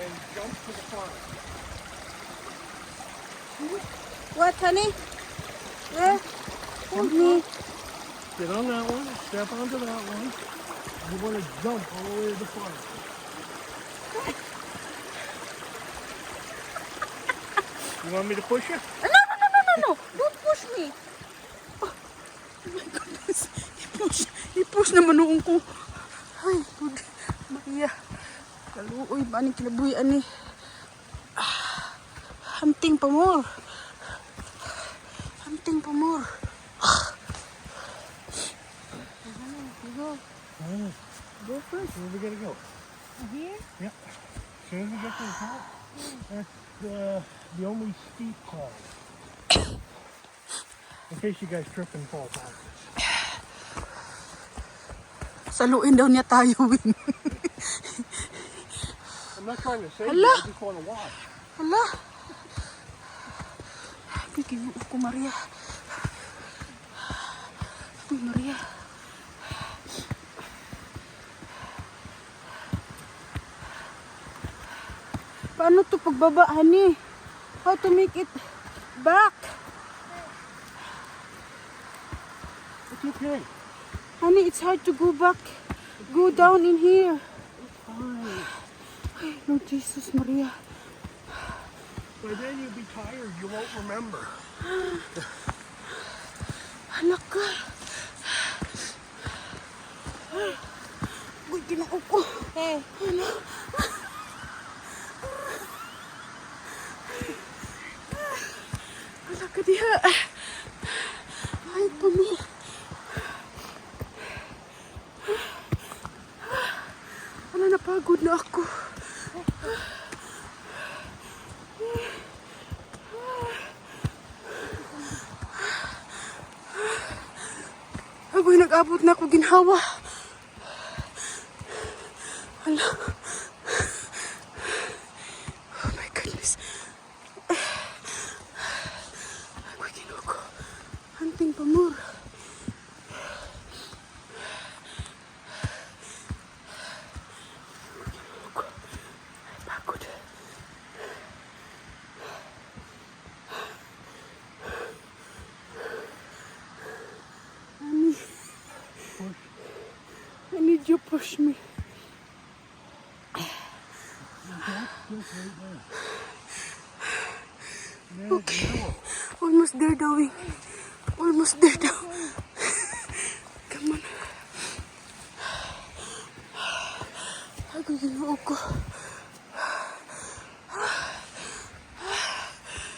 and jump to the front. What, honey? Where? Hold me. Get on that one, step onto that one. You want to jump all the way to the front. You want me to push you? No. Don't push me. Oh my goodness. I-push naman noong ko. Ay, good. Maria. Kaluoy ba ni kilabuhi ani? Hunting pa more. Hunting pa more. Go. Go first. Where are we gonna go? Here? Yep. As soon as we get to the top, that's the only steep part. In case you guys trip and fall backwards. Saluin daw niya tayo, Win. I'm not trying to save you, I just want to watch. Hala. Bigyan mo ako, Maria. Uy, Maria. Paano to pagbaba, honey? How to make it back? It's okay. Honey, it's hard to go back. Go down in here. Fine. Ay, Lord Jesus, Maria. By then you'll be tired, you won't remember. Anak ka. Uy, ginoo ko. Hey. Ano? Anak ka diha. Ay, pumi. Ano, napagod na ako. Agoy, nag-abot na ako ginhawa. Hala. Oh my goodness. Agoy, ginoo ko. Hunting pa more. Pagod. I need you to push me. Okay. Almost there, Dawing. Almost there, Daw. Come on. Ako ginoo ko.